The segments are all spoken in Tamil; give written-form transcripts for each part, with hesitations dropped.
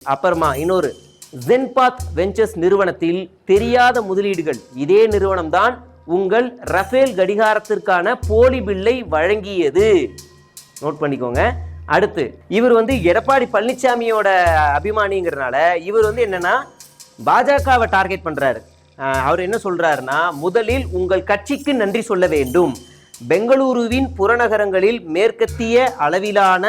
அப்புறமா இன்னொரு ஜென்பாத் வெஞ்சர்ஸ் நிறுவனத்தில் தெரியாத முதலீடுகள். இதே நிறுவனம் தான் உங்கள் ரஃபேல் கடிகாரத்திற்கான போலி பில்லை வழங்கியது. நோட் பண்ணிக்கோங்க. அடுத்து இவர் எடப்பாடி பழனிசாமியோட அபிமானிங்கிறதுனால இவர் என்னன்னா பாஜகவை டார்கெட் பண்றாரு. அவர் என்ன சொல்றாருன்னா, முதலில் உங்கள் கட்சிக்கு நன்றி சொல்ல வேண்டும். பெங்களூருவின் புறநகரங்களில் மேற்கத்திய அளவிலான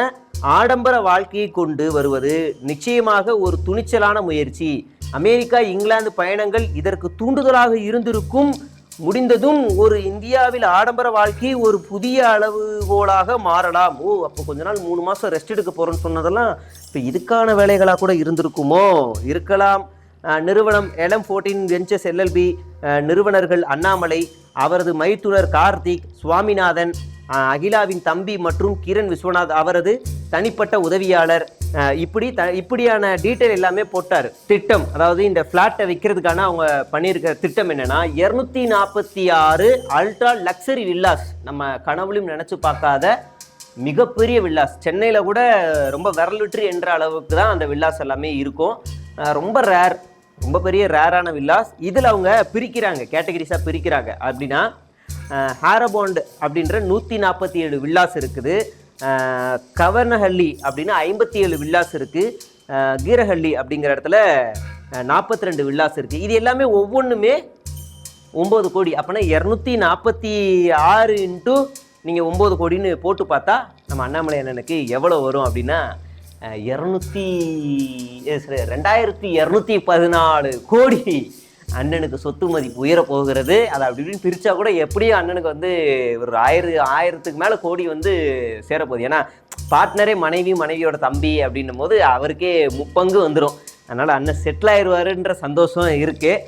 ஆடம்பர வாழ்க்கையை கொண்டு வருவது நிச்சயமாக ஒரு துணிச்சலான முயற்சி. அமெரிக்கா இங்கிலாந்து பயணங்கள் இதற்கு தூண்டுதலாக இருந்திருக்கும். முடிந்ததும் ஒரு இந்தியாவில் ஆடம்பர வாழ்க்கை ஒரு புதிய அளவுகோலாக மாறலாம். அப்போ கொஞ்ச நாள் 3 மாதம் ரெஸ்ட் எடுக்க போகிறோன்னு சொன்னதெல்லாம் இப்போ இதுக்கான வேலைகளாக கூட இருந்திருக்குமோ? இருக்கலாம். நிறுவனம் LM14 வெஞ்சர்ஸ் LLB நிறுவனர்கள் அண்ணாமலை, அவரது மைத்துனர் கார்த்திக், சுவாமிநாதன், அகிலாவின் தம்பி மற்றும் கிரண் விஸ்வநாத் அவரது தனிப்பட்ட உதவியாளர், இப்படியான டீட்டெயில் எல்லாமே போட்டார். திட்டம், அதாவது இந்த ஃப்ளாட்டை விற்கிறதுக்கான அவங்க பண்ணியிருக்கிற திட்டம் என்னன்னா 246 அல்ட்ரா லக்ஸரி வில்லாஸ். நம்ம கனவுலையும் நினச்சி பார்க்காத மிகப்பெரிய வில்லாஸ். சென்னையில் கூட ரொம்ப விரலுற்றி என்ற அளவுக்கு தான் அந்த வில்லாஸ் எல்லாமே இருக்கும். ரொம்ப பெரிய ரேரான வில்லாஸ். இதில் அவங்க பிரிக்கிறாங்க, கேட்டகரிஸாக பிரிக்கிறாங்க. அப்படின்னா ஹாரபாண்ட் அப்படின்ற 147 வில்லாஸ் இருக்குது. கவர்னஹள்ளி அப்படின்னா 57 வில்லாஸ் இருக்குது. கீரஹள்ளி அப்படிங்கிற இடத்துல 42 வில்லாஸ் இருக்குது. இது எல்லாமே ஒவ்வொன்றுமே 9 கோடி. அப்போனா 246 இன்ட்டு நீங்கள் 9 கோடின்னு போட்டு பார்த்தா நம்ம அண்ணாமலை அண்ணனுக்கு எவ்வளோ வரும் அப்படின்னா 2214 கோடி அண்ணனுக்கு சொத்து மதிப்பு உயர போகிறது. அதை அப்படி இப்படின்னு பிரித்தா கூட எப்படியும் அண்ணனுக்கு ஒரு 1000க்கு மேலே கோடி சேரப்போகுது. ஏன்னா பார்ட்னரே மனைவியோட தம்பி அப்படின்னும் போது அவருக்கே முப்பங்கு வந்துடும். அதனால் அண்ணன் செட்டில் ஆயிடுவாருன்ற சந்தோஷம் இருக்குது.